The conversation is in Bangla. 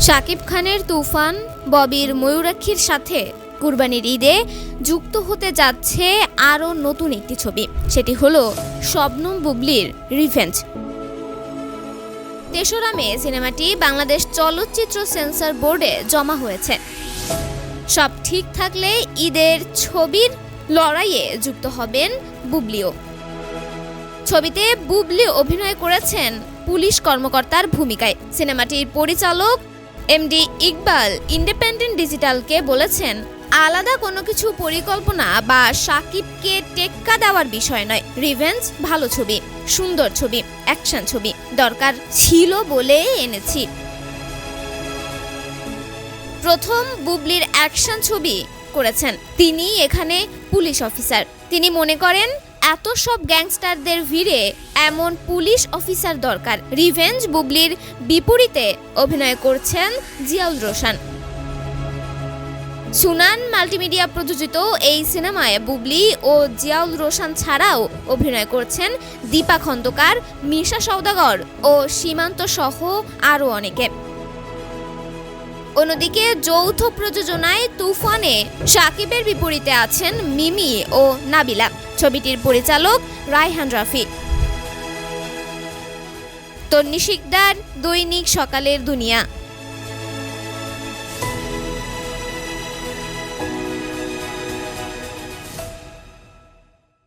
শাকিব খানের তুফান, ববির ময়ূরাক্ষীর সাথে কুরবানির ঈদে যুক্ত হতে যাচ্ছে আরও নতুন একটি ছবি। সেটি হলো শবনম বুবলির রিভেঞ্জ। ৩রা মে সিনেমাটি বাংলাদেশ চলচ্চিত্র সেন্সর বোর্ডে জমা হয়েছে। সব ঠিক থাকলে ঈদের ছবির লড়াইয়ে যুক্ত হবেন বুবলিও। ছবিতে বুবলি অভিনয় করেছেন পুলিশ কর্মকর্তার ভূমিকায়। সিনেমাটির পরিচালক এমডি ইকবাল ইন্ডিপেন্ডেন্ট ডিজিটালকে বলেছেন, আলাদা কোনো কিছু পরিকল্পনা বা শাকিবকে টেক্কা দেওয়ার বিষয় নয়। রিভেঞ্জ ভালো ছবি, সুন্দর ছবি, অ্যাকশন ছবি দরকার ছিল বলে এনেছি। প্রথম বুবলির অ্যাকশন ছবি করেছেন তিনি, এখানে পুলিশ অফিসার। তিনি মনে করেন এত সব গ্যাংস্টারদের ভিড়ে এমন পুলিশ অফিসার দরকার। রিভেঞ্জ বুবলির বিপরীতে অভিনয় করছেন জিয়াউল রোশান। সুনান মাল্টিমিডিয়া প্রযোজিত এই সিনেমায় বুবলি ও জিয়াউল রোশান ছাড়াও অভিনয় করছেন দীপা খন্দকার, মিশা সওদাগর ও সীমান্ত সহ আরও অনেকে। অন্যদিকে যৌথ প্রযোজনায় তুফানে শাকিবের বিপরীতে আছেন মিমি ও নাবিলা। ছবিটির পরিচালক রায়হান রাফি। তন্নি শিকদার, দৈনিক সকালের দুনিয়া।